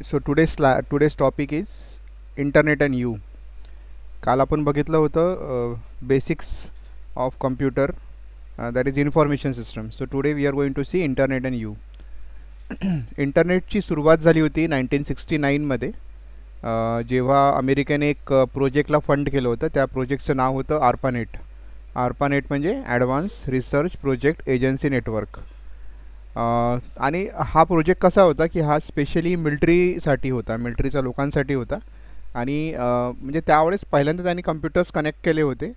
So today's topic is internet and you. काल आपण बघितलं होतं basics of computer, that is information system. So today we are going to see internet and you. इंटरनेटची सुरुवात झाली होती 1969मध्ये, जेव्हा अमेरिकेने एक प्रोजेक्टला फंड केलं होतं. त्या प्रोजेक्टचं नाव होतं आर्पानेट. आर्पानेट म्हणजे advance research project agency network. आणि हा प्रोजेक्ट कसा होता की हा स्पेशली मिलिटरीसाठी होता, मिलिटरीच्या लोकांसाठी होता. आणि म्हणजे त्यावेळेस पहिल्यांदा त्यांनी कम्प्युटर्स कनेक्ट केले होते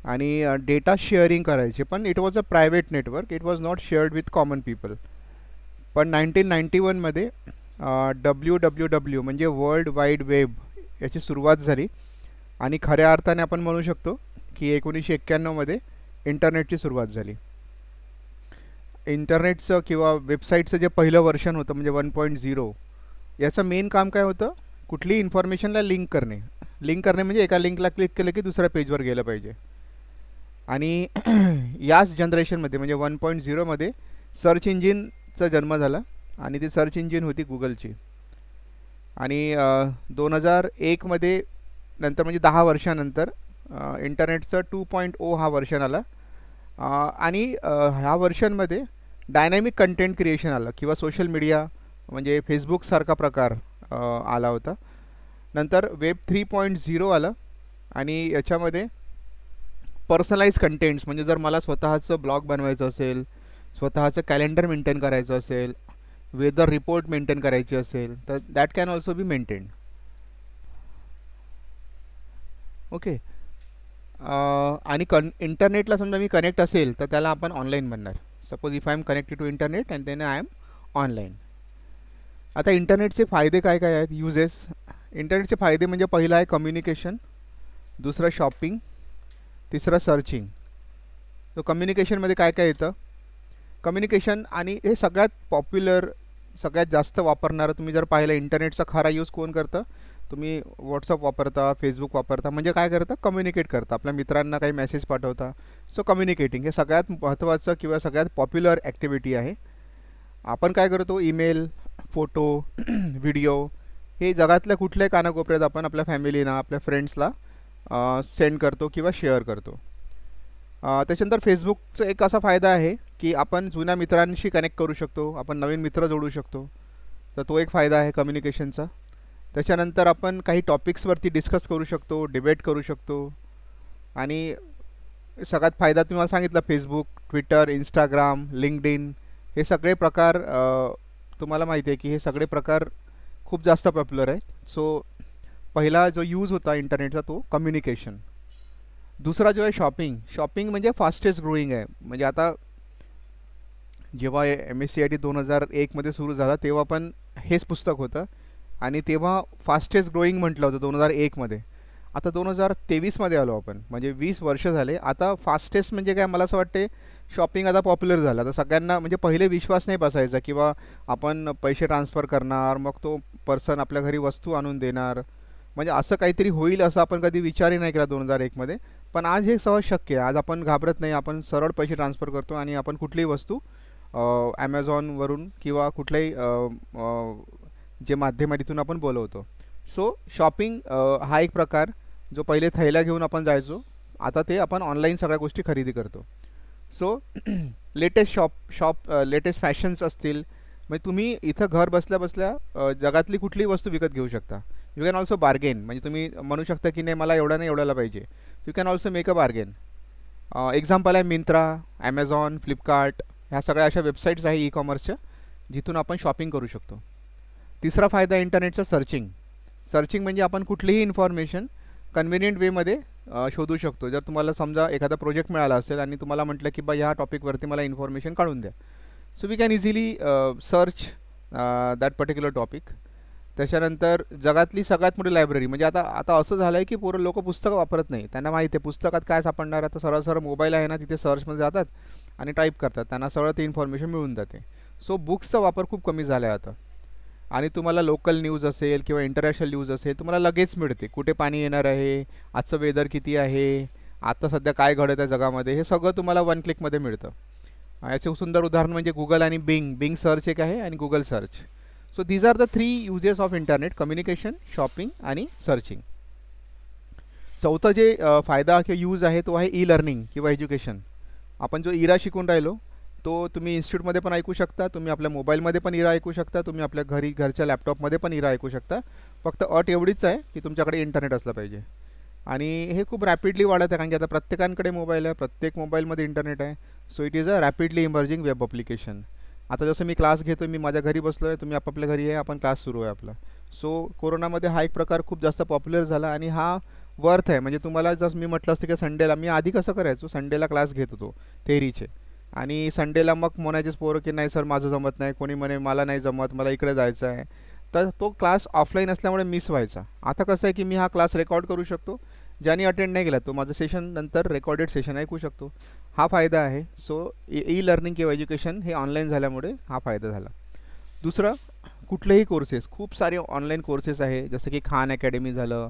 आणि डेटा शेअरिंग करायचे, पण it was a private network, it was not shared with common people. पण 1991मध्ये WWW म्हणजे वर्ल्ड वाईड वेब याची सुरुवात झाली आणि खऱ्या अर्थाने आपण म्हणू शकतो की 1991मध्ये इंटरनेटची सुरुवात झाली. इंटरनेटचं किंवा वेबसाईटचं जे पहिलं वर्षन होतं म्हणजे 1.0, याचं मेन काम काय होतं? कुठलीही इन्फॉर्मेशनला लिंक करणे म्हणजे एका लिंकला क्लिक केलं की दुसऱ्या पेजवर गेलं पाहिजे. आणि याच जनरेशनमध्ये म्हणजे 1.0मध्ये सर्च इंजिनचा जन्म झाला आणि ती सर्च इंजिन होती गुगलची. आणि 2001मध्ये नंतर म्हणजे 10 वर्षानंतर इंटरनेटचं 2.0 हा वर्षन आला. आणि ह्या वर्षनमध्ये डायनॅमिक कंटेंट क्रिएशन आलं किंवा सोशल मीडिया म्हणजे फेसबुकसारखा प्रकार आला होता. नंतर वेब 3.0 आलं आणि याच्यामध्ये पर्सनलाइज कंटेंट्स म्हणजे जर मला स्वतःचं ब्लॉग बनवायचं असेल, स्वतःचं कॅलेंडर मेंटेन करायचं असेल, वेदर रिपोर्ट मेंटेन करायची असेल तर that can also be maintain. Okay. आणि इंटरनेटला समजा मी कनेक्ट असेल तर त्याला आपण ऑनलाईन म्हणणार. Suppose if I am connected to internet and then I am online. आता इंटरनेटचे फायदे काय काय आहेत, युजेस? इंटरनेटचे फायदे म्हणजे पहिला आहे कम्युनिकेशन, दुसरं शॉपिंग, तिसरं सर्चिंग. तर कम्युनिकेशनमध्ये काय काय येतं? कम्युनिकेशन, आणि हे सगळ्यात पॉप्युलर, सगळ्यात जास्त वापरणारं तुम्ही जर पाहिलं इंटरनेटचा खरा यूज कोण करतं? तुम्ही व्हॉट्सअप वापरता, फेसबुक वापरता, म्हणजे काय करता? कम्युनिकेट करता, आपल्या मित्रांना काही मेसेज पाठवता. सो कम्युनिकेटिंग हे सगळ्यात महत्त्वाचं किंवा सगळ्यात पॉप्युलर ॲक्टिव्हिटी आहे. आपण काय करतो? ईमेल, फोटो, व्हिडिओ हे जगातल्या कुठल्याही कानाकोपऱ्यात आपण आपल्या फॅमिलीना, आपल्या फ्रेंड्सला सेंड करतो किंवा शेअर करतो. त्याच्यानंतर फेसबुकचा एक असा फायदा आहे की आपण जुन्या मित्रांशी कनेक्ट करू शकतो, आपण नवीन मित्र जोडू शकतो. तर तो एक फायदा आहे कम्युनिकेशनचा. त्याच्यानंतर आपण काही टॉपिक्सवरती डिस्कस करू शकतो, डिबेट करू शकतो. आणि सगळ्यात फायदा तुम्हाला सांगितला, फेसबुक, ट्विटर, इंस्टाग्राम, लिंक्डइन हे सगळे प्रकार तुम्हाला माहिती आहे की हे सगळे प्रकार खूप जास्त पॉप्युलर आहेत. सो पहिला जो यूज होता इंटरनेटचा तो कम्युनिकेशन. दुसरा जो आहे शॉपिंग म्हणजे फास्टेस्ट ग्रोईंग आहे. म्हणजे आता जेव्हा MSCIT 2001मध्ये सुरू झाला तेव्हा पण हेच पुस्तक होतं आणि तेव्हा फास्टेस्ट ग्रोईंग म्हटलं होतं 2001मध्ये. आता 2023मध्ये आलो आपण, म्हणजे 20 वर्ष झाले. आता फास्टेस्ट म्हणजे काय, मला असं वाटते शॉपिंग आता पॉप्युलर झालं. आता सगळ्यांना म्हणजे पहिले विश्वास नाही बसायचा किंवा आपण पैसे ट्रान्सफर करणार, मग तो पर्सन आपल्या घरी वस्तू आणून देणार, म्हणजे असं काहीतरी होईल असं आपण कधी विचारही नाही केला 2001मध्ये. पण आज हे सहज शक्य आहे. आज आपण घाबरत नाही, आपण सरळ पैसे ट्रान्सफर करतो आणि आपण कुठलीही वस्तू ॲमेझॉनवरून किंवा कुठल्याही जे माध्यमातून आपण बोलवतो. सो शॉपिंग हा एक प्रकार, जो पहिले थैल्या घेऊन आपण जायचो, आता ते आपण ऑनलाईन सगळ्या गोष्टी खरेदी करतो. सो लेटेस्ट फॅशन्स असतील, म्हणजे तुम्ही इथं घर बसल्या बसल्या जगातली कुठलीही वस्तू विकत घेऊ शकता. यू कॅन ऑल्सो बार्गेन, म्हणजे तुम्ही म्हणू शकता की नाही मला एवढा नाही एवढ्याला पाहिजे. You can also make a bargain. Example आहे मिंत्रा, ॲमेझॉन, फ्लिपकार्ट, ह्या सगळ्या अशा वेबसाईट्स आहे ई कॉमर्सच्या जिथून आपण शॉपिंग करू शकतो. तिसरा फायदा इंटरनेटचा सर्चिंग म्हणजे आपण कुठलीही इन्फॉर्मेशन कन्व्हिनियंट वेमध्ये शोधू शकतो. जर तुम्हाला समजा एखादा प्रोजेक्ट मिळाला असेल आणि तुम्हाला म्हटलं की बा ह्या टॉपिकवरती मला इन्फॉर्मेशन काढून द्या, so we can easily search that particular topic. त्याच्यानंतर जगातली सगळ्यात मोठी लायब्ररी, म्हणजे आता असं झालं आहे की पोरं लोक पुस्तकं वापरत नाही. त्यांना माहिती आहे पुस्तकात काय सापडणार, आता सरळ मोबाईल आहे ना, तिथे सर्चमध्ये जातात आणि टाईप करतात, त्यांना सरळ ती इन्फॉर्मेशन मिळून जाते. सो बुक्सचा वापर खूप कमी झाला आहे आता. आणि तुम्हाला लोकल न्यूज असेल किंवा इंटरनॅशनल न्यूज असेल तुम्हाला लगेच मिळते. कुठे पाणी येणार आहे, आजचं वेदर किती आहे, आता सध्या काय घडत आहे जगामध्ये, हे सगळं तुम्हाला 1 क्लिकमध्ये मिळतं. याचे सुंदर उदाहरण म्हणजे गुगल आणि बिंग सर्च एक आहे आणि Google search. So these are the 3 uses of internet: communication, shopping आणि सर्चिंग. चौथा जे फायदा किंवा यूज आहे तो आहे ई लर्निंग किंवा एज्युकेशन. आपण जो इरा शिकून राहिलो तो तुम्ही इन्स्टिट्यूटमध्ये पण ऐकू शकता, तुम्ही आपल्या मोबाईलमध्ये पण इरा ऐकू शकता, तुम्ही आपल्या घरच्या लॅपटॉपमध्ये पण इरा ऐकू शकता. फक्त अट एवढीच आहे की तुमच्याकडे इंटरनेट असलं पाहिजे. आणि हे खूप रॅपिडली वाढत आहे कारण की आता प्रत्येकांकडे मोबाईल आहे, प्रत्येक मोबाईलमध्ये इंटरनेट आहे. So it is a rapidly emerging web application. आता जसं मी क्लास घेतो, मी माझ्या घरी बसलो आहे, तुम्ही आपापल्या घरी आहे, आपण क्लास सुरू आहे आपला. सो कोरोनामध्ये हा एक प्रकार खूप जास्त पॉप्युलर झाला आणि हा वर्थ आहे. म्हणजे तुम्हाला जसं मी म्हटलं असतं की संडेला मी आधी कसं करायचो, संडेला क्लास घेत होतो थेअरीचे, आणि संडेला मग म्हणायचेच पोरं की नाही सर माझं जमत नाही, कोणी म्हणे मला नाही जमत, मला इकडे जायचं आहे. तर तो क्लास ऑफलाईन असल्यामुळे मिस व्हायचा. आता कसं आहे की मी हा क्लास रेकॉर्ड करू शकतो, ज्याने अटेंड नाही केला तो माझं सेशन नंतर रेकॉर्डेड सेशन ऐकू शकतो. हा फायदा आहे. सो ई लर्निंग किंवा एज्युकेशन हे ऑनलाईन झाल्यामुळे हा फायदा झाला. दुसरं, कुठलेही कोर्सेस, खूप सारे ऑनलाईन कोर्सेस आहे, जसं की खान अकॅडमी झालं,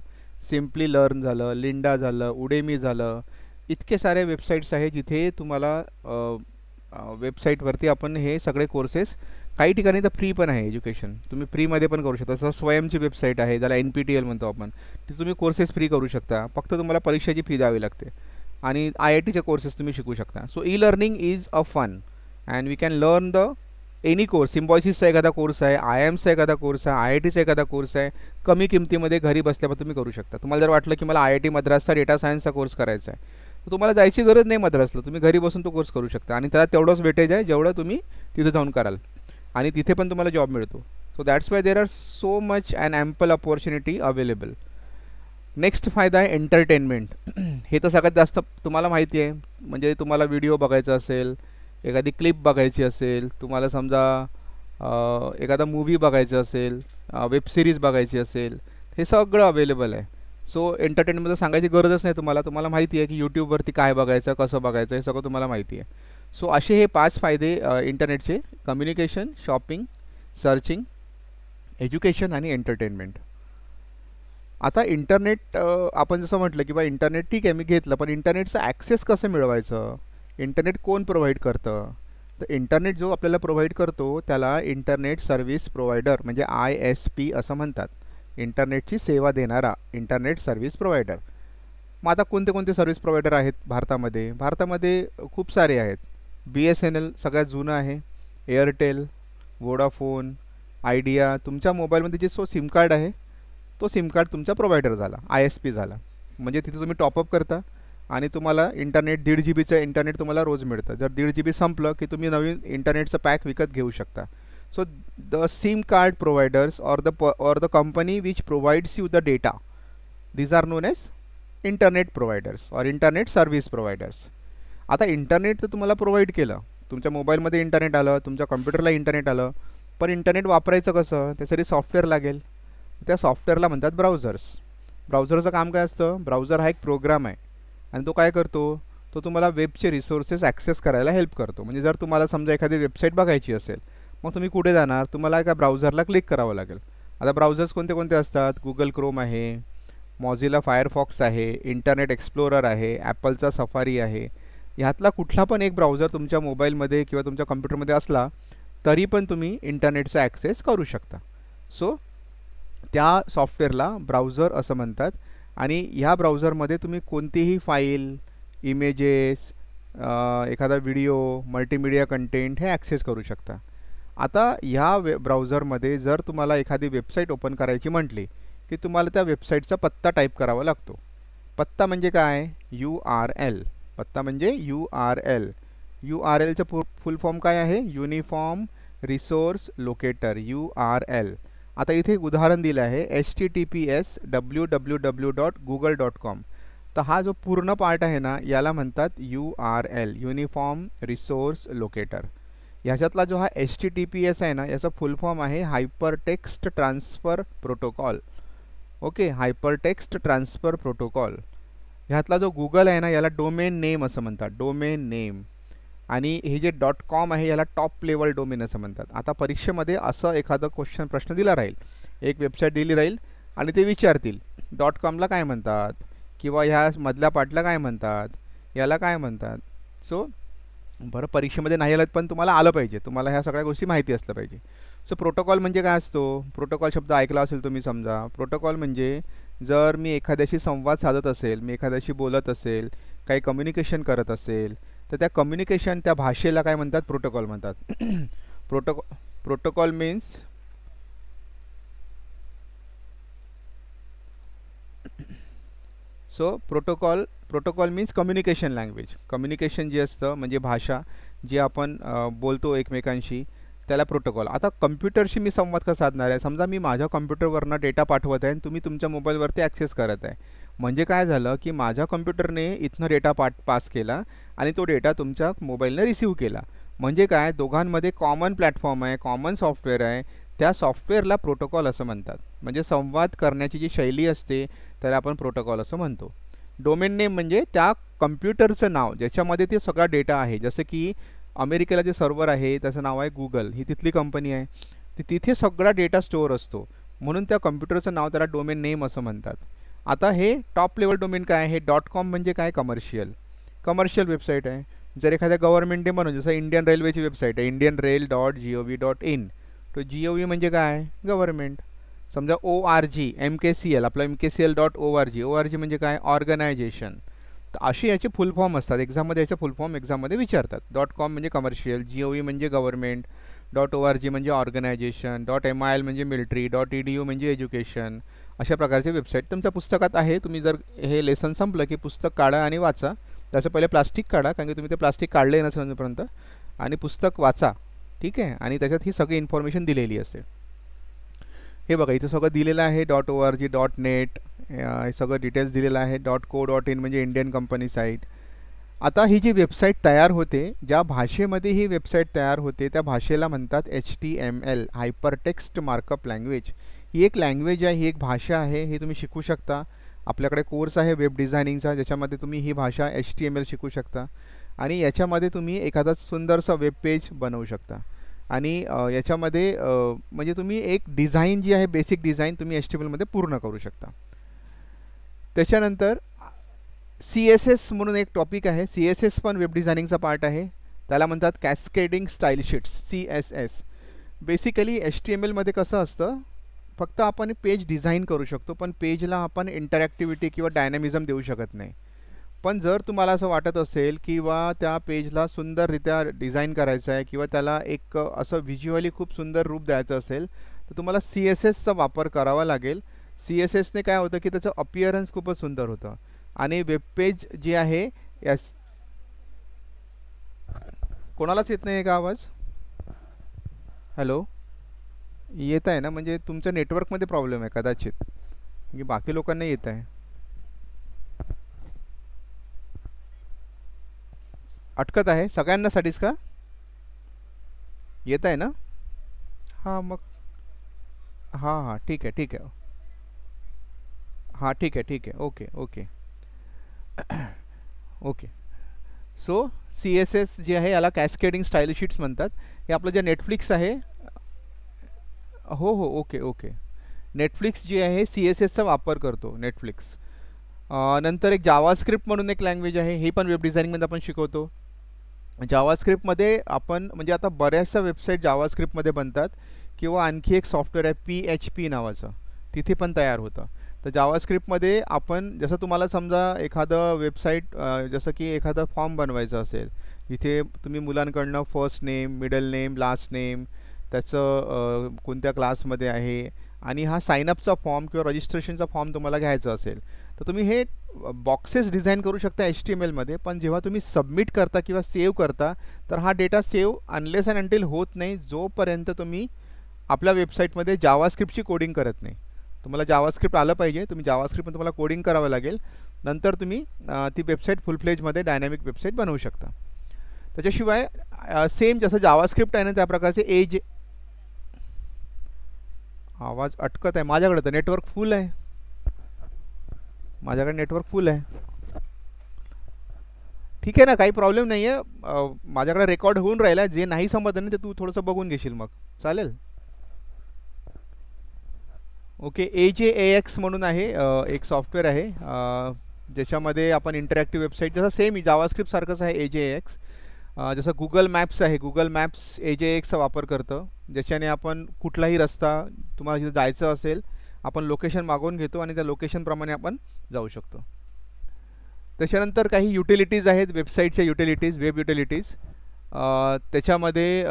सिम्पली लर्न झालं, लिंडा झालं, उडेमी झालं. इतके सारे वेबसाईट्स आहे जिथे तुम्हाला वेबसाईटवरती आपण हे सगळे कोर्सेस, काही ठिकाणी तर फ्री पण आहे एज्युकेशन, तुम्ही फ्रीमध्ये पण करू शकता. जसं स्वयंची वेबसाईट आहे ज्याला NPTEL म्हणतो आपण, ती तुम्ही कोर्सेस फ्री करू शकता. फक्त तुम्हाला परीक्षेची फी द्यावी लागते आणि IITचे कोर्सेस तुम्ही शिकू शकता. So e learning is a fun and we can learn the any course. सिम्बॉयसिसचा एखादा कोर्स आहे, IIMचा एखादा कोर्स आहे, IITचा एखादा कोर्स आहे, कमी किमतीमध्ये घरी बसल्यावर तुम्ही करू शकता. तुम्हाला जर वाटलं की मला IIT मद्रासचा डेटा सायन्सचा कोर्स करायचा आहे, तर तुम्हाला जायची गरज नाही मद्रासला, तुम्ही घरी बसून तो कोर्स करू शकता आणि त्याला तेवढंच वेटेज आहे जेवढं तुम्ही तिथे जाऊन कराल, आणि तिथे पण तुम्हाला जॉब मिळतो. So that's why there are so much and ample opportunity available. Next फायदा आहे एंटरटेनमेंट. हे तर सगळ्यात जास्त तुम्हाला माहिती आहे. म्हणजे तुम्हाला व्हिडिओ बघायचा असेल, एखादी क्लिप बघायची असेल, तुम्हाला समजा एखादा मूवी बघायचं असेल, वेब सिरीज बघायची असेल, हे सगळं अवेलेबल आहे. सो एंटरटेनमेंटमध्ये सांगायची गरजच नाही तुम्हाला, तुम्हाला माहिती आहे की यूट्यूबवरती काय बघायचं, कसं बघायचं, हे सगळं तुम्हाला माहिती आहे. सो असे हे 5 फायदे इंटरनेटचे: कम्युनिकेशन, शॉपिंग, सर्चिंग, एज्युकेशन आणि एंटरटेनमेंट. आता इंटरनेट आपण जसं म्हटलं की बा इंटरनेट ठीक आहे मी घेतलं, पण इंटरनेटचं ॲक्सेस कसं मिळवायचं, इंटरनेट कोण प्रोव्हाइड करतं? तर इंटरनेट जो आपल्याला प्रोव्हाइड करतो त्याला इंटरनेट सर्व्हिस प्रोव्हायडर म्हणजे ISP असं म्हणतात. इंटरनेटची सेवा देणारा इंटरनेट सर्व्हिस प्रोव्हायडर. मग आता कोणते कोणते सर्व्हिस प्रोव्हायडर आहेत भारतामध्ये? भारतामध्ये खूप सारे आहेत. BSNL सगळ्यात जुनं आहे, एअरटेल, वोडाफोन, आयडिया. तुमच्या मोबाईलमध्ये जो सिम कार्ड आहे तो सिम कार्ड तुमचा प्रोव्हायडर झाला, ISP झाला. म्हणजे तिथे तुम्ही टॉपअप करता आणि तुम्हाला इंटरनेट 1.5 GBचं इंटरनेट तुम्हाला रोज मिळतं. जर 1.5 GB संपलं की तुम्ही नवीन इंटरनेटचं पॅक विकत घेऊ शकता. So the SIM card providers or the company which provides you the data, these are known as internet providers और इंटरनेट सर्व्हिस प्रोव्हायडर्स. आता इंटरनेट तर तुम्हाला प्रोव्हाइड केलं, तुमच्या मोबाईलमध्ये इंटरनेट आलं, तुमच्या कॉम्प्युटरला इंटरनेट आलं, पण इंटरनेट वापरायचं कसं? त्यासाठी सॉफ्टवेअर लागेल. त्या सॉफ्टवेअरला म्हणतात ब्राउझर्स. ब्राउझरचं काम काय असतं? ब्राउझर हा एक प्रोग्राम आहे आणि तो काय करतो? तो तुम्हाला वेबचे रिसोर्सेस ॲक्सेस करायला हेल्प करतो. म्हणजे जर तुम्हाला समजा एखादी वेबसाईट बघायची असेल, मग तुम्ही कुठे जाणार? तुम्हाला एका ब्राउझरला क्लिक करावं लागेल. आता ब्राउझर्स कोणते कोणते असतात? गुगल क्रोम आहे, मॉझिला फायरफॉक्स आहे, इंटरनेट एक्सप्लोरर आहे, ॲपलचा सफारी आहे. ह्यातला कुठला पण एक ब्राउझर तुमच्या मोबाईलमध्ये किंवा तुमच्या कम्प्युटरमध्ये असला तरी पण तुम्ही इंटरनेटचा ॲक्सेस करू शकता. सो त्या सॉफ्टवेअरला ब्राउझर असं म्हणतात. आणि ह्या ब्राउझरमध्ये तुम्ही कोणतीही फाईल, इमेजेस, एखादा व्हिडिओ, मल्टीमीडिया कंटेंट हे ॲक्सेस करू शकता. आता ह्या ब्राउझरमध्ये जर तुम्हाला एखादी वेबसाईट ओपन करायची म्हटली की तुम्हाला त्या वेबसाईटचा पत्ता टाईप करावा लागतो. पत्ता म्हणजे काय? URL. पत्ता म्हणजे URL. URLचं फुल फॉर्म काय आहे? Uniform resource locator, URL. आता इथे एक उदाहरण दिलं आहे, HTTPS www.google.com. तर हा जो पूर्ण पार्ट आहे ना याला म्हणतात URL, युनिफॉर्म रिसोर्स लोकेटर. ह्याच्यातला जो हा HTTPS आहे ना याचा फुल फॉर्म आहे hypertext transfer protocol. Okay, hypertext transfer protocol. ह्यातला जो गुगल आहे ना याला डोमेन नेम असं म्हणतात, डोमेन नेम. आणि हे जे .com आहे याला टॉप लेवल डोमेन असं म्हणतात. आता परीक्षेमध्ये असं एखादं प्रश्न दिला राहील, एक वेबसाईट दिली राहील आणि ते विचारतील .comला काय म्हणतात किंवा ह्या मधल्या पार्टला काय म्हणतात, याला काय म्हणतात. सो बरं, परीक्षेमध्ये नाही आलं पण तुम्हाला आलं पाहिजे, तुम्हाला ह्या सगळ्या गोष्टी माहिती असल्या पाहिजे. सो प्रोटोकॉल म्हणजे काय असतो? प्रोटोकॉल शब्द ऐकला असेल तुम्ही समजा. प्रोटोकॉल म्हणजे जर मी एखाद्याशी संवाद साधत असेल, मी एखाद्याशी बोलत असेल, काही कम्युनिकेशन करत असेल, तर त्या कम्युनिकेशन त्या भाषेला काय म्हणतात? प्रोटोकॉल म्हणतात. Protocol means so protocol means communication language. Communication जे असतं म्हणजे भाषा जी आपण बोलतो एकमेकांशी, त्याला प्रोटोकॉल. आता कम्प्युटरशी मी संवाद कसा साधणार आहे? समजा मी माझ्या कम्प्युटरवरनं डेटा पाठवत आहे आणि तुम्ही तुमच्या मोबाईलवरती ॲक्सेस करत आहे. म्हणजे काय झालं की माझ्या कम्प्युटरने इथनं डेटा पास केला आणि तो डेटा तुमच्या मोबाईलने रिसीव्ह केला. म्हणजे काय? दोघांमध्ये कॉमन प्लॅटफॉर्म आहे, कॉमन सॉफ्टवेअर आहे. त्या सॉफ्टवेअरला प्रोटोकॉल असं म्हणतात. म्हणजे संवाद करण्याची जी शैली असते त्याला आपण प्रोटोकॉल असं म्हणतो. डोमेन नेम म्हणजे त्या कम्प्युटरचं नाव ज्याच्यामध्ये ते सगळा डेटा आहे. जसं की अमेरिकेला जे सर्व्हर आहे त्याचं नाव आहे गुगल, ही तिथली कंपनी आहे. तिथे सगळा डेटा स्टोअर असतो, म्हणून त्या कम्प्युटरचं नाव त्याला डोमेन नेम असं म्हणतात. आता हे टॉप लेवल डोमेन काय आहे? .com म्हणजे काय? कमर्शियल वेबसाईट आहे. जर एखाद्या गव्हर्नमेंटने म्हणून जसं इंडियन रेल्वेची वेबसाईट आहे indianrail.gov.in, तो GOV म्हणजे काय? गव्हर्नमेंट. समजा ORG MKCL, आपलं MKCL.org म्हणजे काय? ऑर्गनायझेशन. तर असे याचे फुल फॉर्म असतात. एक्झाममध्ये याचे फुल फॉर्म एक्झाममध्ये विचारतात. .com म्हणजे कमर्शियल, GOV म्हणजे गव्हर्नमेंट, .org म्हणजे ऑर्गनायझेशन, .mil म्हणजे मिलिटरी, .edu म्हणजे एज्युकेशन. अशा प्रकारचे वेबसाईट तुमच्या पुस्तकात आहे. तुम्ही जर हे लेसन संपलं की पुस्तक काढा आणि वाचा. त्याचं पहिले प्लास्टिक काढा, कारण की तुम्ही ते प्लास्टिक काढले नसेल अजूनपर्यंत, आणि पुस्तक वाचा. ठीक आहे. आणि त्याच्यात ही सगळी इन्फॉर्मेशन दिलेली असते. हे बघा इथं सगळं दिलेलं आहे. .org .net हे सगळं डिटेल्स दिलेलं आहे. .co.in म्हणजे इंडियन कंपनी साईट. आता ही जी वेबसाईट तयार होते, ज्या भाषेमध्ये ही वेबसाईट तयार होते त्या भाषेला म्हणतात HTML, हायपरटेक्स्ट मार्कअप लँग्वेज. ही एक लँग्वेज आहे, ही एक भाषा आहे. हे तुम्ही शिकू शकता. आपल्याकडे कोर्स आहे वेब डिझायनिंगचा, ज्याच्यामध्ये तुम्ही ही भाषा HTML शिकू शकता आणि याच्यामध्ये तुम्ही एखादा सुंदरसा वेब पेज बनवू शकता. आणि याच्यामध्ये म्हणजे तुम्ही एक डिझाईन जी आहे, बेसिक डिझाईन तुम्ही HTML मध्ये पूर्ण करू शकता. त्याच्यानंतर CSS म्हणून एक टॉपिक आहे. CSS पण वेब डिझायनिंगचा पार्ट आहे. त्याला म्हणतात cascading style sheets, CSS. Basically HTML मध्ये कसं असतं, फक्त आपण पेज डिझाईन करू शकतो, पण पेजला आपण इंटरॅक्टिव्हिटी किंवा डायनॅमिझम देऊ शकत नाही. पण जर तुम्हाला असं वाटत असेल किंवा त्या पेजला सुंदररित्या डिझाईन करायचं आहे किंवा त्याला एक असं व्हिज्युअली खूप सुंदर रूप द्यायचं असेल, तर तुम्हाला CSSचा वापर करावा लागेल. CSSने काय होतं की त्याचं अपीअरन्स खूपच सुंदर होतं. आणि वेबपेज जी आहे या कोणालाच येत नाही आहे का आवाज? हॅलो, येत आहे ना? म्हणजे तुमच्या नेटवर्कमध्ये प्रॉब्लेम आहे कदाचित, की बाकी लोकांना येत आहे. अटकत आहे सगळ्यांनासाठीच का? येत आहे ना? हां मग हां हां ठीक आहे ठीक आहे. हां ठीक आहे okay okay okay. So CSS जे आहे याला कॅस्केडिंग स्टाईल शीट्स म्हणतात. हे आपलं जे नेटफ्लिक्स आहे, हो हो ओके ओके, नेटफ्लिक्स जे आहे CSSचा वापर करतो नेटफ्लिक्स. नंतर एक जावास्क्रिप्ट म्हणून एक लँग्वेज आहे, ही पण वेब डिझायनिंगमध्ये आपण शिकवतो. जावास्क्रिप्टमध्ये आपण म्हणजे आता बऱ्याचशा वेबसाईट जावास्क्रिप्टमध्ये बनतात किंवा आणखी एक सॉफ्टवेअर आहे PHP नावाचं, तिथे पण तयार होतं. तर जावास्क्रिप्टमध्ये आपण जसं तुम्हाला समजा एखादं वेबसाईट जसं की एखादा फॉर्म बनवायचा असेल, इथे तुम्ही मुलांकडनं first name, middle name, last name, त्याचं कोणत्या क्लासमध्ये आहे आणि हा साईनअपचा फॉर्म किंवा रजिस्ट्रेशनचा फॉर्म तुम्हाला घ्यायचा असेल, तर तुम्ही हे बॉक्सेस डिझाईन करू शकता HTML मध्ये. पण जेव्हा तुम्ही सबमिट करता किंवा सेव्ह करता, तर हा data save unless and until होत नाही जोपर्यंत तुम्ही आपल्या वेबसाईटमध्ये जावास्क्रिप्टची कोडिंग करत नाही. तुम्हाला जावास्क्रिप्ट आलं पाहिजे, तुम्ही जावास्क्रिप्टमध्ये तुम्हाला कोडिंग करावं लागेल. नंतर तुम्ही ती वेबसाईट फुल फ्लेजमध्ये डायनॅमिक वेबसाईट बनवू शकता. त्याच्याशिवाय सेम जसं जावास्क्रिप्ट आहे ना त्या प्रकारचे एज. आवाज अटकत आहे. माझ्याकडे तर नेटवर्क फुल आहे, माझ्याकडे नेटवर्क फुल आहे. ठीक आहे ना, काही प्रॉब्लेम नाही आहे. माझ्याकडे रेकॉर्ड होऊन राहिला, जे नाही समजलं ना ते तू थोडंसं बघून घेशील मग चालेल. ओके. AJAX म्हणून आहे एक सॉफ्टवेअर आहे, ज्याच्यामध्ये आपण इंटरॅक्टिव्ह वेबसाईट जसं सेम जावास्क्रिप्ट सारखंच आहे AJAX. जसं गुगल मॅप्स आहे, गुगल मॅप्स AJAXचा वापर करतं. ज्याच्याने आपण कुठलाही रस्ता तुम्हाला जिथे जायचं असेल आपण लोकेशन मागवून घेतो आणि त्या लोकेशनप्रमाणे आपण जाऊ शकतो. त्याच्यानंतर काही युटिलिटीज आहेत, वेबसाईटच्या युटिलिटीज, वेब युटिलिटीज. त्याच्यामध्ये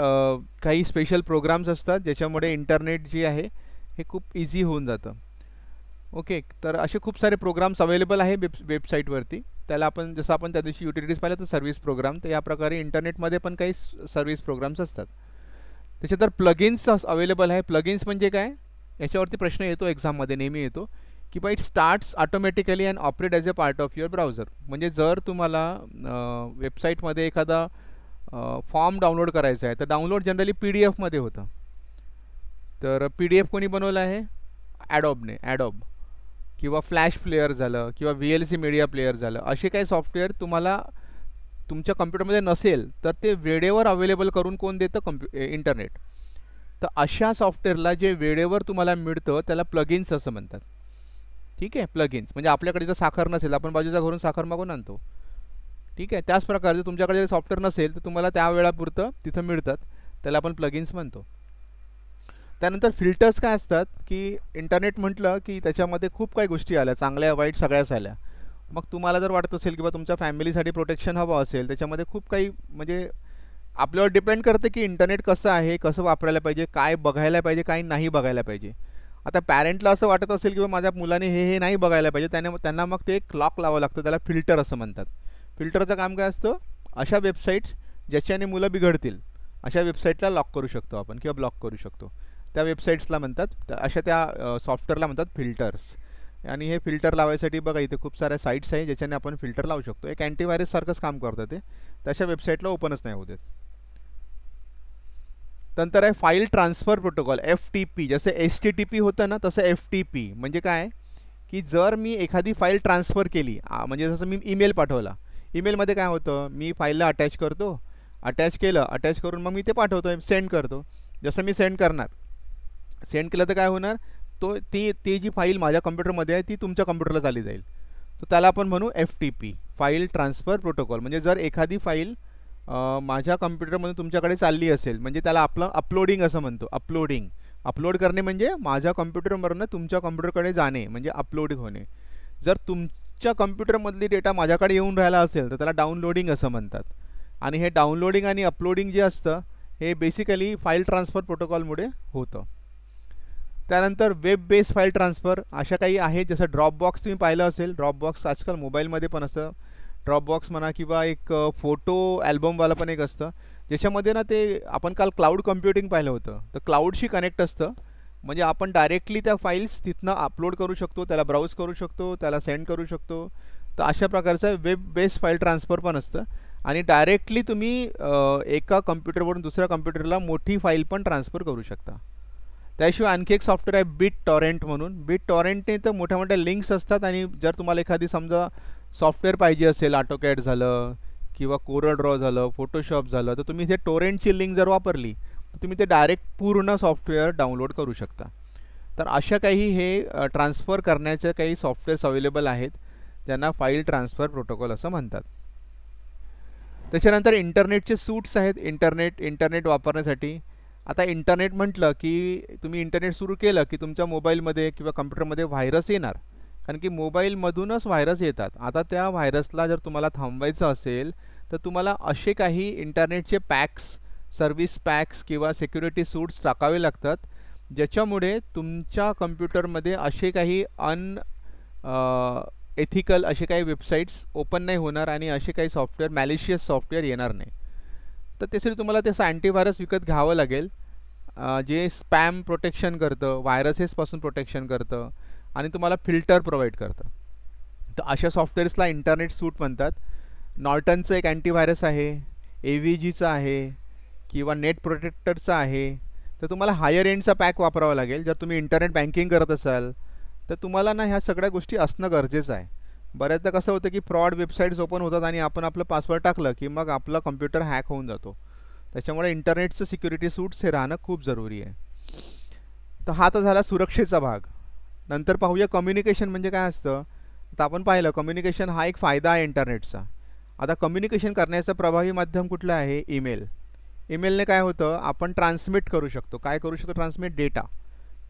काही स्पेशल प्रोग्राम्स असतात ज्याच्यामुळे इंटरनेट जे आहे हे खूप इझी होऊन जातं. ओके, तर असे खूप सारे प्रोग्राम्स अवेलेबल आहे वेबसाईटवरती. त्याला आपण जसं आपण त्या दिवशी युटिलिटीज पाहिलं तर सर्व्हिस प्रोग्राम, तर या प्रकारे इंटरनेटमध्ये पण काही सर्व्हिस प्रोग्राम्स असतात. त्याच्यानंतर प्लगिन्स अवेलेबल आहे. प्लगिन्स म्हणजे काय, याच्यावरती प्रश्न येतो एक्झाममध्ये, नेहमी येतो की बाई it starts automatically and operate as a part of your browser. म्हणजे जर तुम्हाला वेबसाईटमध्ये एखादा फॉर्म डाउनलोड करायचा आहे तर डाउनलोड जनरली PDF मध्ये होतं. तर PDF कोणी बनवलं आहे, ॲडॉबने. ॲडॉब किंवा फ्लॅश प्लेअर झालं किंवा VLC मीडिया प्लेअर झालं, असे काही सॉफ्टवेअर तुम्हाला तुमच्या कम्प्युटरमध्ये नसेल तर ते वेळेवर अवेलेबल करून कोण देतं, इंटरनेट. तर अशा सॉफ्टवेअरला जे वेळेवर तुम्हाला मिळतं त्याला प्लगिन्स असं म्हणतात. ठीक आहे, प्लगिन्स म्हणजे आपल्याकडे जर साखर नसेल आपण बाजूच्या घरून साखर मागून आणतो. ठीक आहे, त्याच प्रकारे जर तुमच्याकडे सॉफ्टवेअर नसेल तर तुम्हाला त्या वेळापुरतं तिथं मिळतात, त्याला आपण प्लगिन्स म्हणतो. त्यानंतर फिल्टर्स काय असतात की इंटरनेट म्हटलं की त्याच्यामध्ये खूप काही गोष्टी आल्या, चांगल्या वाईट सगळ्याच आल्या. मग तुम्हाला जर वाटत असेल किंवा तुमच्या फॅमिलीसाठी प्रोटेक्शन हवं असेल, त्याच्यामध्ये खूप काही म्हणजे आपल्यावर डिपेंड करते की इंटरनेट कसं आहे, कसं वापरायला पाहिजे, काय बघायला पाहिजे, काय नाही बघायला पाहिजे. आता पॅरेंटला असं वाटत असेल किंवा माझ्या मुलाने हे नाही बघायला पाहिजे, त्यांना मग ते एक लॉक लावावं लागतं, त्याला फिल्टर असं म्हणतात. फिल्टरचं काम काय असतं, अशा वेबसाईट्स ज्याच्याने मुलं बिघडतील अशा वेबसाईटला लॉक करू शकतो आपण किंवा ब्लॉक करू शकतो. त्या वेबसाईट्सला म्हणतात, अशा त्या सॉफ्टवेअरला म्हणतात फिल्टर्स. आणि हे फिल्टर लावायसाठी बघा इथे खूप साऱ्या साईट्स आहे ज्याच्याने आपण फिल्टर लावू शकतो. एक अँटीव्हायरस सारखंच काम करतं ते, तशा वेबसाईटला ओपनच नाही होत. नंतर आहे फाईल ट्रान्सफर प्रोटोकॉल, FTP. जसं HTTP होतं ना तसं FTP म्हणजे काय की जर मी एखादी फाईल ट्रान्सफर केली, म्हणजे जसं मी ईमेल पाठवला, ईमेलमध्ये काय होतं, मी फाईलला अटॅच करतो, अटॅच करून मग मी ते पाठवतो, सेंड करतो. जसं मी सेंड केलं तर काय होणार, ती जी फाईल माझ्या कम्प्युटरमध्ये आहे ती तुमच्या कम्प्युटरला चालली जाईल. तर त्याला आपण म्हणू FTP, फाईल ट्रान्सफर प्रोटोकॉल. म्हणजे जर एखादी फाईल माझ्या कम्प्युटरमधून तुमच्याकडे चालली असेल, म्हणजे त्याला आपलं अपलोडिंग असं म्हणतो. अपलोड करणे म्हणजे माझ्या कम्प्युटरवरनं तुमच्या कम्प्युटरकडे जाणे म्हणजे अपलोड होणे. जर तुमच्या कम्प्युटरमधली डेटा माझ्याकडे येऊन राहिला असेल तर त्याला डाउनलोडिंग असं म्हणतात. आणि हे डाउनलोडिंग आणि अपलोडिंग जे असतं हे बेसिकली फाईल ट्रान्सफर प्रोटोकॉलमुळे होतं. त्यानंतर वेब बेस्ड फाईल ट्रान्सफर अशा काही आहेत, जसं ड्रॉपबॉक्स तुम्ही पाहिलं असेल. ड्रॉपबॉक्स आजकाल मोबाईलमध्ये पण असं ड्रॉपबॉक्स म्हणा किंवा एक फोटो ॲल्बमवाला पण एक असतं, ज्याच्यामध्ये ना ते आपण काल क्लाउड कम्प्युटिंग पाहिलं होतं, तर क्लाउडशी कनेक्ट असतं. म्हणजे आपण डायरेक्टली त्या फाईल्स तिथनं अपलोड करू शकतो, त्याला ब्राउज करू शकतो, त्याला सेंड करू शकतो. तर अशा प्रकारचं वेब बेस्ड फाईल ट्रान्सफर पण असतं. आणि डायरेक्टली तुम्ही एका कम्प्युटरवरून दुसऱ्या कम्प्युटरला मोठी फाईल पण ट्रान्सफर करू शकता. त्याशिवाय आणखी एक सॉफ्टवेअर आहे BitTorrent म्हणून. BitTorrentने तर मोठ्या मोठ्या लिंक्स असतात, आणि जर तुम्हाला एखादी समजा सॉफ्टवेअर पाहिजे असेल, AutoCAD झालं किंवा CorelDRAW झालं, फोटोशॉप झालं, तर तुम्ही ते टोरेंटची लिंक जर वापरली तर तुम्ही ते डायरेक्ट पूर्ण सॉफ्टवेअर डाउनलोड करू शकता. तर अशा काही हे ट्रान्सफर करण्याचे काही सॉफ्टवेअर्स अवेलेबल आहेत ज्यांना फाईल ट्रान्सफर प्रोटोकॉल असं म्हणतात. त्याच्यानंतर इंटरनेटचे सूट्स आहेत. इंटरनेट वापरण्यासाठी आता इंटरनेट म्हटलं की तुम्ही इंटरनेट सुरू केलं की तुमच्या मोबाईलमध्ये किंवा कम्प्युटरमध्ये व्हायरस येणार, कारण की मोबाईलमधूनच व्हायरस येतात. आता त्या व्हायरसला जर तुम्हाला थांबवायचं असेल तर तुम्हाला असे काही इंटरनेटचे पॅक्स, सर्व्हिस पॅक्स किंवा सिक्युरिटी सूट्स टाकावे लागतात, ज्याच्यामुळे तुमच्या कम्प्युटरमध्ये असे काही एथिकल असे काही वेबसाईट्स ओपन नाही होणार आणि असे काही सॉफ्टवेअर, मॅलिशियस सॉफ्टवेअर येणार नाही. तर त्यासाठी तुम्हाला त्याचं अँटीव्हायरस विकत घ्यावं लागेल, जे स्पॅम प्रोटेक्शन करतं, व्हायरसेसपासून प्रोटेक्शन करतं आणि तुम्हाला फिल्टर प्रोव्हाइड करतं. तर अशा सॉफ्टवेअर्सला इंटरनेट सूट म्हणतात. नॉर्टनचं एक अँटीव्हायरस आहे, AVGचं आहे किंवा नेट प्रोटेक्टरचं आहे. तर तुम्हाला हायर एंडचा पॅक वापरावा लागेल. जर तुम्ही इंटरनेट बँकिंग करत असाल तर तुम्हाला ना ह्या सगळ्या गोष्टी असणं गरजेचं आहे. बऱ्याचदा कसं होतं की फ्रॉड वेबसाईट्स ओपन होतात आणि आपण आपलं पासवर्ड टाकलं की मग आपला कम्प्युटर हॅक होऊन जातो. त्याच्यामुळे इंटरनेटचं सिक्युरिटी सूट्स हे राहणं खूप जरुरी आहे. तर हा तर झाला सुरक्षेचा भाग. नंतर पाहूया कम्युनिकेशन म्हणजे काय असतं. तर आपण पाहिलं कम्युनिकेशन हा एक फायदा आहे इंटरनेटचा. आता कम्युनिकेशन करण्याचं प्रभावी माध्यम कुठलं आहे, ईमेल. ईमेलने काय होतं, आपण ट्रान्समिट करू शकतो. काय करू शकतो? Transmit data.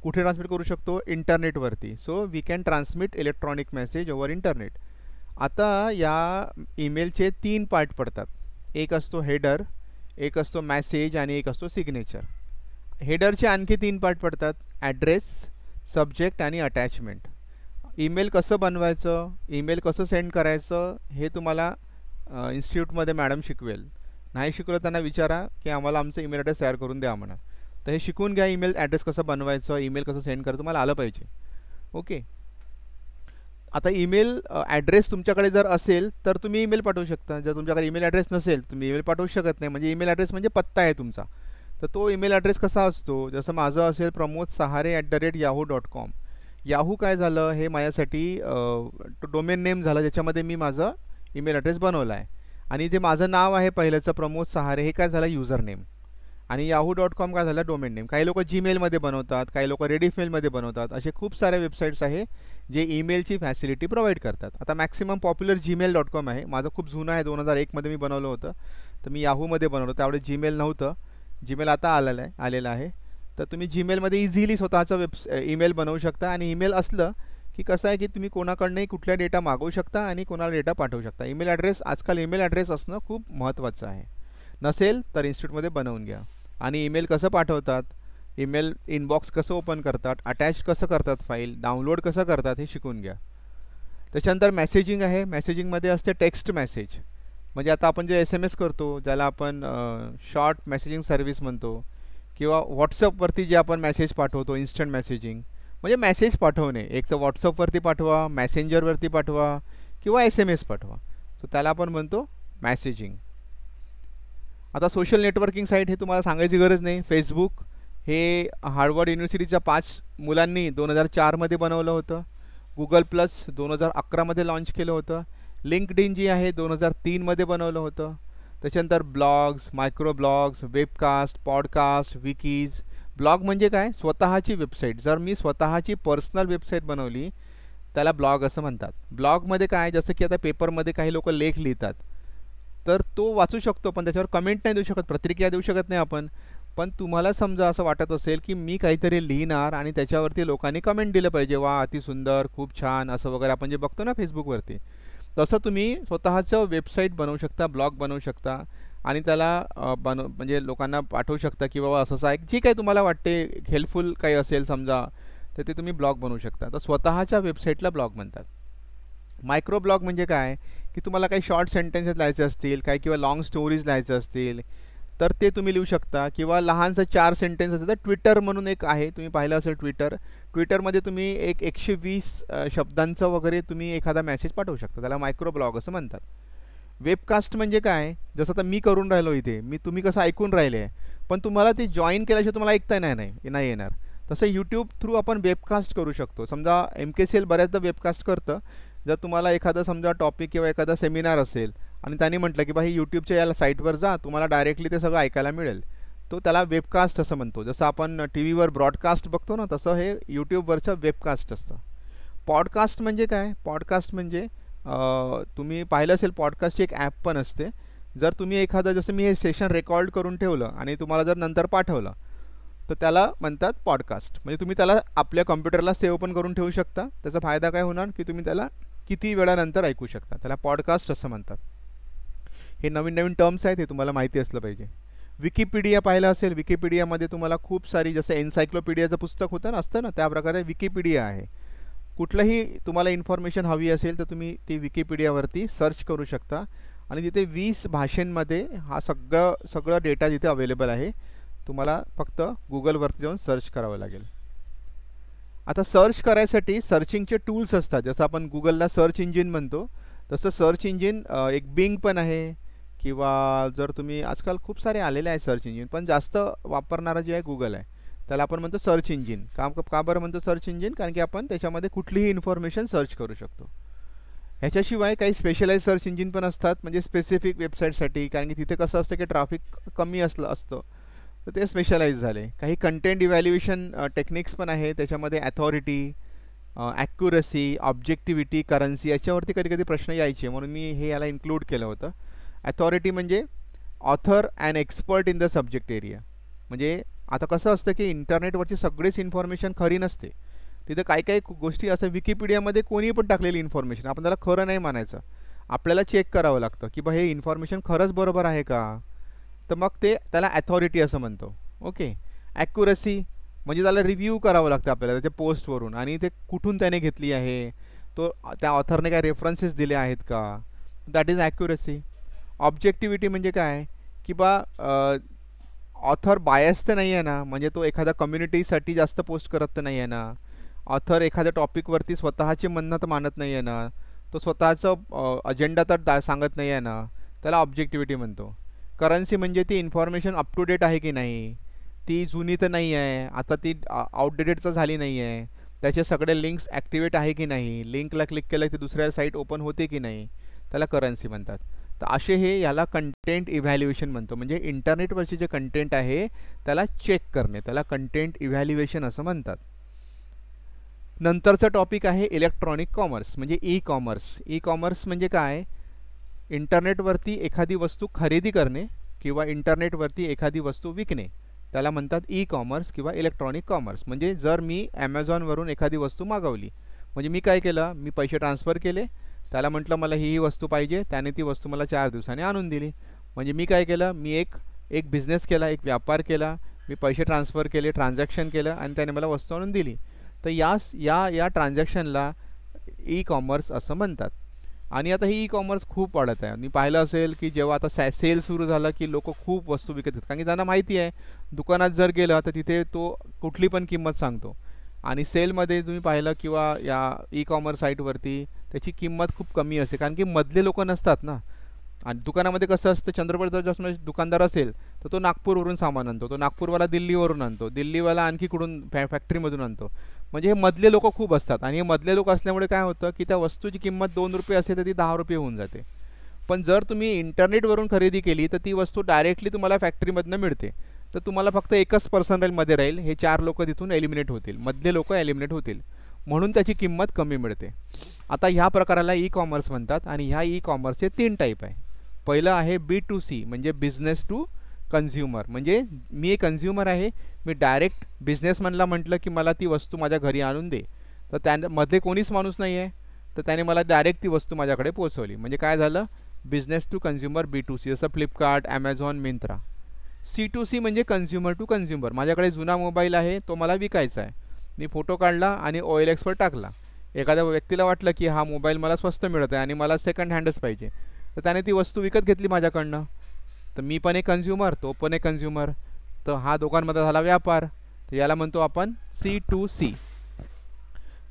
कुठे ट्रान्समिट करू शकतो? इंटरनेटवरती. So we can transmit electronic message over internet. आता या ईमेलचे 3 पार्ट पडतात. एक असतो हेडर, एक असतो मॅसेज आणि एक असतो सिग्नेचर. हेडरचे आणखी 3 पार्ट पडतात, ॲड्रेस, सब्जेक्ट आणि अटॅचमेंट. ईमेल कसं बनवायचं, ईमेल कसं सेंड करायचं हे तुम्हाला इन्स्टिट्यूटमध्ये मॅडम शिकवेल. नाही शिकवलं त्यांना विचारा की आम्हाला आमचं ईमेल ॲड्रेस तयार करून द्या म्हणा. तर हे शिकून घ्या, ईमेल ॲड्रेस कसं बनवायचं, ईमेल कसं सेंड करायचं तुम्हाला आलं पाहिजे. ओके. आता ईमेल ॲड्रेस तुमच्याकडे जर असेल तर तुम्ही ईमेल पाठवू शकता. जर तुमच्याकडे ईमेल ॲड्रेस नसेल तुम्ही ईमेल पाठवू शकत नाही. म्हणजे ईमेल ॲड्रेस म्हणजे पत्ता आहे तुमचा. तर तो ईमेल ॲड्रेस कसा असतो, जसं माझं असेल pramodsahaare@yahoo.com. याहू काय झालं, हे माझ्यासाठी डोमेन नेम झालं, ज्याच्यामध्ये मी माझं ईमेल ॲड्रेस बनवला आहे. आणि जे माझं नाव आहे पहिल्याचं प्रमोद सहारे, हे काय झालं युजर नेम. आणि yahoo.com काय झालं डोमेन नेम. काही लोक जीमेलमध्ये बनवतात, काही लोक रेडिफमेलमध्ये बनवतात. असे खूप सारे वेबसाईट्स आहे जे ईमेलची फॅसिलिटी प्रोव्हाइड करतात. आता मॅक्सिमम पॉप्युलर gmail.com आहे. माझं खूप जुनं आहे, 2001मध्ये मी बनवलं होतं. तर मी याहूमध्ये बनवलं, त्यावेळेस जीमेल नव्हतं. जीमेल आता आलेलं आहे. तर तुम्ही जीमेलमध्ये इझिली स्वतःचं ईमेल बनवू शकता. आणि ईमेल असलं की कसं आहे की तुम्ही कोणाकडनंही कुठल्या डेटा मागवू शकता आणि कोणाला डेटा पाठवू शकता. ईमेल ॲड्रेस, आजकाल ईमेल ॲड्रेस असणं खूप महत्त्वाचं आहे. नसेल तर इन्स्टिट्यूटमध्ये बनवून घ्या. आणि ईमेल कसं पाठवतात, ईमेल इनबॉक्स कसं ओपन करतात, अटॅच कसं करतात फाईल, डाउनलोड कसं करतात हे शिकून घ्या. त्याच्यानंतर मेसेजिंग आहे. मेसेजिंगमध्ये असते टेक्स्ट मेसेज. म्हणजे आता आपण जे SMS करतो, ज्याला आपण शॉर्ट मेसेजिंग सर्व्हिस म्हणतो, किंवा व्हॉट्सअपवरती जे आपण मेसेज पाठवतो इन्स्टंट मेसेजिंग, म्हणजे मेसेज पाठवणे. एक तर व्हॉट्सअपवरती पाठवा, मॅसेंजरवरती पाठवा किंवा SMS पाठवा. सो त्याला आपण म्हणतो मॅसेजिंग. आता सोशल नेटवर्किंग साईट हे तुम्हाला सांगायची गरज नाही. फेसबुक हे हार्वर्ड युनिव्हर्सिटीच्या 5 मुलांनी 2004मध्ये बनवलं होतं. गुगल प्लस 2011मध्ये लॉन्च केलं होतं. लिंक्डइन जी आहे 2003मध्ये बनवलं होतं. त्याच्यानंतर blogs, micro blogs, webcast, podcast, wikis. Blog म्हणजे काय, स्वतःची वेबसाईट. जर मी स्वतःची पर्सनल वेबसाईट बनवली त्याला ब्लॉग असं म्हणतात. ब्लॉगमध्ये काय, जसं की आता पेपरमध्ये काही लोक लेख लिहितात, तर तो वाचू शकतो पण त्याच्यावर कमेंट नाही देऊ शकत, प्रतिक्रिया देऊ शकत नाही आपण. पण तुम्हाला समजा असं वाटत असेल की मी काहीतरी लिहिणार आणि त्याच्यावरती लोकांनी कमेंट दिलं पाहिजे, वा अतिसुंदर, खूप छान, असं वगैरे आपण जे बघतो ना फेसबुकवरती, तसं तुम्ही स्वतःचं वेबसाईट बनवू शकता, ब्लॉग बनवू शकता. आणि त्याला म्हणजे लोकांना पाठवू शकता की बाबा असं आहे, जी काही तुम्हाला वाटते हेल्पफुल काही असेल समजा, तर ते तुम्ही ब्लॉग बनवू शकता. तर स्वतःच्या वेबसाईटला ब्लॉग म्हणतात. मायक्रो ब्लॉग म्हणजे काय, की तुम्हाला काही शॉर्ट सेंटेन्सेस लिहायचे असतील, काही किंवा लाँग स्टोरीज लिहायचे असतील तर ते तुम्ही लिहू शकता. किंवा लहानसं 4 सेंटेन्स असेल तर ट्विटर म्हणून एक आहे, तुम्ही पाहिलं असेल ट्विटरमध्ये तुम्ही 120 शब्दांचं वगैरे तुम्ही एखादा मेसेज पाठवू शकता. त्याला मायक्रो ब्लॉग असं म्हणतात. वेबकास्ट म्हणजे काय, जसं आता मी करून राहिलो इथे, तुम्ही कसं ऐकून राहिले आहे, पण तुम्हाला ते जॉईन केल्याशिवाय तुम्हाला ऐकता नाही येणार. तसं यूट्यूब थ्रू आपण वेबकास्ट करू शकतो. समजा MKCL बऱ्याचदा वेबकास्ट करतं. जर तुम्हाला एखादा समजा टॉपिक किंवा एखादा सेमिनार असेल आणि त्यांनी म्हटलं की बाई यूट्यूबच्या या साईटवर जा, तुम्हाला डायरेक्टली ते सगळं ऐकायला मिळेल, तो त्याला वेबकास्ट असं म्हणतो. जसं आपण TV वर ब्रॉडकास्ट बघतो ना, तसं हे यूट्यूबवरचं वेबकास्ट असतं. पॉडकास्ट म्हणजे काय, पॉडकास्ट म्हणजे तुम्ही पाहिलं असेल पॉडकास्टची एक ॲप पण असते. जर तुम्ही एखादं, जसं मी हे सेशन रेकॉर्ड करून ठेवलं आणि तुम्हाला जर नंतर पाठवलं, तर त्याला म्हणतात पॉडकास्ट. म्हणजे तुम्ही त्याला आपल्या कॉम्प्युटरला सेव्ह पण करून ठेवू शकता. त्याचा फायदा काय होणार की तुम्ही त्याला किती वेळानंतर ऐकू शकता. त्याला पॉडकास्ट असं म्हणतात. हे नवीन टर्म्स आहेत, हे तुम्हाला माहिती असलं पाहिजे. विकिपीडिया पाहिलं असेल, विकिपीडियामध्ये तुम्हाला खूप सारी, जसं एन्सायक्लोपीडियाचं पुस्तक होतं ना, असतं ना, त्याप्रकारे विकिपीडिया आहे. कुठलंही तुम्हाला इन्फॉर्मेशन हवी असेल तर तुम्ही ती विकिपीडियावरती सर्च करू शकता आणि तिथे 20 भाषांमध्ये हा सगळं डेटा तिथे अवेलेबल आहे. तुम्हाला फक्त गुगलवरती जाऊन सर्च करावं लागेल. आता सर्च करायसाठी सर्चिंगचे टूल्स असतात. जसं आपण गुगलला सर्च इंजिन म्हणतो, तसं सर्च इंजिन एक बिंग पण आहे. किंवा जर तुम्ही, आजकाल खूप सारे आलेले आहे सर्च इंजिन, पण जास्त वापरणारा जे आहे गुगल आहे. त्याला आपण म्हणतो सर्च इंजिन. का बरं म्हणतो सर्च इंजिन, कारण की आपण त्याच्यामध्ये कुठलीही इन्फॉर्मेशन सर्च करू शकतो. ह्याच्याशिवाय काही स्पेशलाइज सर्च इंजिन पण असतात, म्हणजे स्पेसिफिक वेबसाईटसाठी, कारण की तिथे कसं असतं की ट्रॅफिक कमी असतं, तर ते स्पेशलाइज झाले. काही कंटेंट इव्हॅल्युएशन टेक्निक्स पण आहे. त्याच्यामध्ये ॲथॉरिटी, ॲक्युरसी, ऑब्जेक्टिव्हिटी, करन्सी, याच्यावरती कधी कधी प्रश्न यायचे, म्हणून मी हे याला इन्क्लूड केलं होतं. ॲथॉरिटी म्हणजे author and expert in the subject area. म्हणजे आता कसं असतं की इंटरनेटवरची सगळीच इन्फॉर्मेशन खरी नसते. तिथं काही काही गोष्टी असं विकिपीडियामध्ये कोणी पण टाकलेली इन्फॉर्मेशन आपण त्याला खरं नाही मानायचं. आपल्याला चेक करावं लागतं की बा हे इन्फॉर्मेशन खरंच बरोबर आहे का. तर मग ते त्याला ॲथॉरिटी असं म्हणतो. ओके. ॲक्युरसी म्हणजे त्याला रिव्ह्यू करावं लागतं आपल्याला त्याच्या पोस्टवरून आणि ते कुठून त्याने घेतली आहे, तो त्या ऑथरने काय रेफरन्सेस दिले आहेत का, दॅट इज ॲक्युरसी. ऑब्जेक्टिव्हिटी म्हणजे काय की बा ऑथर बायस तर नाही आहे ना, म्हणजे तो एखाद्या कम्युनिटीसाठी जास्त पोस्ट करत तर नाही आहे ना, ऑथर एखाद्या टॉपिकवरती स्वतःचे म्हणणं तर मानत नाही आहे ना, तो स्वतःचं अजेंडा तर सांगत नाही आहे ना, त्याला ऑब्जेक्टिव्हिटी म्हणतो. करन्सी म्हणजे ती इन्फॉर्मेशन अप टू डेट आहे की नाही, ती जुनी तर नाही आहे, आता ती आउटडेटेड तर झाली नाही आहे, त्याचे सगळे लिंक्स ॲक्टिवेट आहे की नाही, लिंकला क्लिक केलं की दुसऱ्या साईट ओपन होते की नाही, त्याला करन्सी म्हणतात. तर असे हे याला कंटेंट इव्हॅल्युएशन म्हणतो. म्हणजे इंटरनेटवरचे जे कंटेंट आहे त्याला चेक करणे, त्याला कंटेंट इव्हॅल्युएशन असं म्हणतात. नंतरचा टॉपिक आहे इलेक्ट्रॉनिक कॉमर्स म्हणजे ई कॉमर्स. ई कॉमर्स म्हणजे काय, इंटरनेटवरती एखादी वस्तू खरेदी करणे किंवा इंटरनेटवरती एखादी वस्तू विकणे, त्याला म्हणतात ई कॉमर्स किंवा इलेक्ट्रॉनिक कॉमर्स. म्हणजे जर मी ॲमेझॉनवरून एखादी वस्तू मागवली, म्हणजे मी काय केलं, मी पैसे ट्रान्सफर केले, त्याला म्हटलं मला ही वस्तू पाहिजे, त्याने ती वस्तू मला 4 दिवसांनी आणून दिली. म्हणजे मी काय केलं, मी एक बिझनेस केला, एक व्यापार केला, मी पैसे ट्रान्सफर केले, ट्रान्झॅक्शन केलं आणि त्याने मला वस्तू आणून दिली. तर या ट्रान्झॅक्शनला ई कॉमर्स असं म्हणतात. आणि आता ही ई कॉमर्स खूप वाढत आहे. मी पाहिलं असेल की जेव्हा आता सेल सुरू झालं की लोक खूप वस्तू विकत आहेत, कारण की त्यांना माहिती आहे दुकानात जर गेलं तर तिथे तो कुठली पण किंमत सांगतो. आणि सेलमध्ये तुम्ही पाहिलं किंवा या ई कॉमर्स साईटवरती त्याची किंमत खूप कमी असते, कारण की मधले लोक नसतात ना. आणि दुकानामध्ये कसं असतं, चंद्रपूरचा जर दुकानदार असेल तर तो नागपूरवरून सामान आणतो, तो नागपूरवाला दिल्लीवरून आणतो, दिल्लीवाला आणखी कुठून फॅक्टरीमधून आणतो. म्हणजे हे मधले लोक खूप असतात. आणि हे मधले लोक असल्यामुळे काय होतं की त्या वस्तूची किंमत 2 रुपये असेल तर ती 10 रुपये होऊन जाते. पण जर तुम्ही इंटरनेटवरून खरेदी केली तर ती वस्तू डायरेक्टली तुम्हाला फॅक्टरीमधनं मिळते. तर तुम्हाला फक्त एकच पर्सनलमध्ये राहील, हे 4 लोक तिथून एलिमिनेट होतील, मधले लोक एलिमिनेट होतील, म्हणून त्याची किंमत कमी मिळते. आता ह्या प्रकाराला ई कॉमर्स म्हणतात. आणि ह्या ई कॉमर्सचे 3 टाईप आहे. पहिलं आहे B2C म्हणजे बिझनेस टू कन्झ्युमर. म्हणजे मी एक कन्झ्युमर आहे, मी डायरेक्ट बिझनेसमॅनला म्हटलं की मला ती वस्तू माझ्या घरी आणून दे, तर त्यामध्ये कोणीच माणूस नाही आहे, तर त्याने मला डायरेक्ट ती वस्तू माझ्याकडे पोचवली. म्हणजे काय झालं, बिझनेस टू कन्झ्युमर B2C, जसं फ्लिपकार्ट, ॲमेझॉन, मिंत्रा. C2C म्हणजे कन्झ्युमर टू कन्झ्युमर. माझ्याकडे जुना मोबाईल आहे, तो मला विकायचा आहे, मी फोटो काढला आणि OLXवर टाकला. एखाद्या व्यक्तीला वाटलं की हा मोबाईल मला स्वस्त मिळत आहे आणि मला सेकंड हँडच पाहिजे, तर त्याने ती वस्तू विकत घेतली माझ्याकडनं. तर मी पण एक कन्झ्युमर, तो पण एक कन्झ्युमर, तर हा दोघांमध्ये झाला व्यापार. तर याला म्हणतो आपण C2C.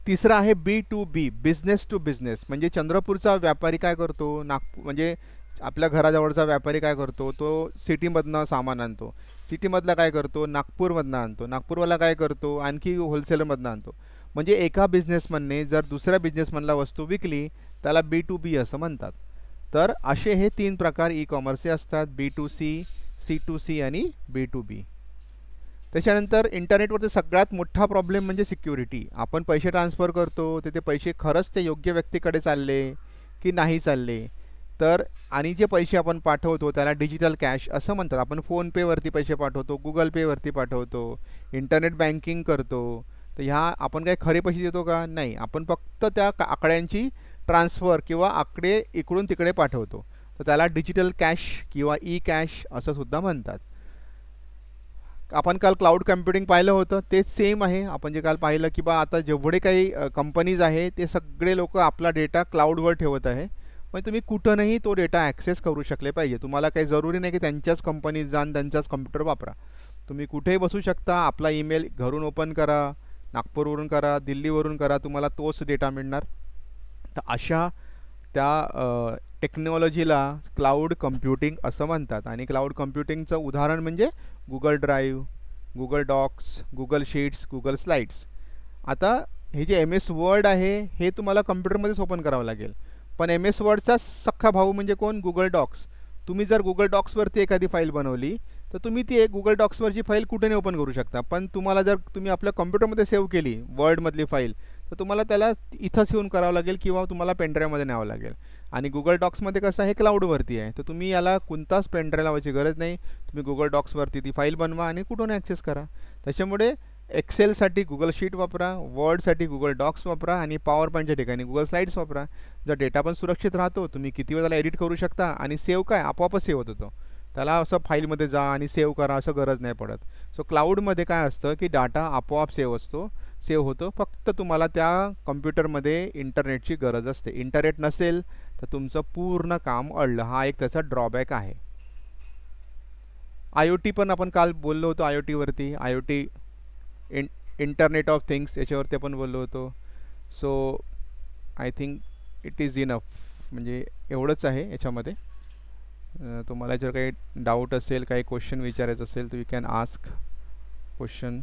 तिसरा आहे B2B बिझनेस टू बिझनेस. म्हणजे चंद्रपूरचा व्यापारी काय करतो, म्हणजे आपल्या घराजवळचा व्यापारी काय करतो, तो सिटीमधनं सामान आणतो, सिटीमधला काय करतो, नागपूरमधनं आणतो, नागपूरवाला काय करतो, आणखी होलसेलरमधनं आणतो. म्हणजे एका बिझनेसमनने जर दुसऱ्या बिझनेसमनला वस्तू विकली त्याला B2B असं म्हणतात. तर असे हे 3 प्रकार ई कॉमर्सचे असतात, B2C, C2C आणि B2B. त्याच्यानंतर इंटरनेटवरचा सगळ्यात मोठा प्रॉब्लेम म्हणजे सिक्युरिटी. आपण पैसे ट्रान्सफर करतो तर ते पैसे खरंच ते योग्य व्यक्तीकडे चालले की नाही चालले. तर आणि जे पैसे आपण पाठवतो त्याला डिजिटल कॅश असं म्हणतात. आपण फोनपेवरती पैसे पाठवतो, गुगल पेवरती पाठवतो, इंटरनेट बँकिंग करतो, तर ह्या आपण काय खरे पैसे देतो का, नाही. आपण फक्त त्या आकड्यांची ट्रान्सफर किंवा आकडे इकडून तिकडे पाठवतो, तर त्याला डिजिटल कॅश किंवा ई कॅश असं सुद्धा म्हणतात. आपण काल क्लाउड कम्प्युटिंग पाहिलं होतं, तेच सेम आहे. आपण जे काल पाहिलं की बा आता जेवढे काही कंपनीज आहे ते सगळे लोक आपला डेटा क्लाउडवर ठेवत आहे. पण तुम्ही कुठूनही तो डेटा ॲक्सेस करू शकले पाहिजे. तुम्हाला काही जरुरी नाही की त्यांच्याच कंपनीत जाऊन त्यांच्याच कम्प्युटर वापरा, तुम्ही कुठेही बसू शकता. आपला ईमेल घरून ओपन करा, नागपूरवरून करा, दिल्लीवरून करा, तुम्हाला तोच डेटा मिळणार. तर अशा त्या टेक्नॉलॉजीला क्लाउड कम्प्युटिंग असं म्हणतात. आणि क्लाउड कम्प्युटिंगचं उदाहरण म्हणजे Google drive, Google docs, Google sheets, Google slides. आता हे जे MS वर्ड आहे हे तुम्हाला कम्प्युटरमध्येच ओपन करावं लागेल, पण MS वर्डचा सख्खा भाऊ म्हणजे कोण, गुगल डॉक्स. तुम्ही जर गुगल डॉक्सवरती एखादी फाईल बनवली तर तुम्ही ती गुगल डॉक्सवरची फाईल कुठेही ओपन करू शकता. पण तुम्हाला जर तुम्ही आपल्या कम्प्युटरमध्ये सेव्ह केली वर्डमधली फाईल, तर तुम्हाला त्याला इथंच येऊन करावं लागेल किंवा तुम्हाला पेनड्राईव्हमध्ये न्यावं लागेल. आणि गुगल डॉक्समध्ये कसं आहे, क्लाउडवरती आहे, तर तुम्ही याला कोणताच पेनड्राईव्ह लावायची गरज नाही. तुम्ही गुगल डॉक्सवरती ती फाईल बनवा आणि कुठून ॲक्सेस करा. त्याच्यामुळे एक्सेलसाठी गुगल शीट वापरा, वर्डसाठी गुगल डॉक्स वापरा आणि पॉवर पॉईंटच्या ठिकाणी गुगल स्लाईड्स वापरा. जर डेटा पण सुरक्षित राहतो, तुम्ही किती वेळ त्याला एडिट करू शकता आणि सेव्ह काय आपोआपच सेव्ह होत होतो. त्याला असं फाईलमध्ये जा आणि सेव्ह करा असं गरज नाही पडत. सो क्लाउडमध्ये काय असतं की डाटा आपोआप सेव्ह होतो. फक्त तुम्हाला त्या कम्प्युटरमध्ये इंटरनेटची गरज असते. इंटरनेट नसेल तर तुमचं पूर्ण काम अडलं. हा एक त्याचा ड्रॉबॅक आहे. IoT पण आपण काल बोललो होतो. IoTवरती IoT इंटरनेट ऑफ थिंग्स याच्यावरती आपण बोललो होतो. So I think it is enough. म्हणजे एवढंच आहे याच्यामध्ये. तुम्हाला जर काही डाऊट असेल, काही क्वेश्चन विचारायचं असेल तर यू कॅन आस्क क्वेश्चन.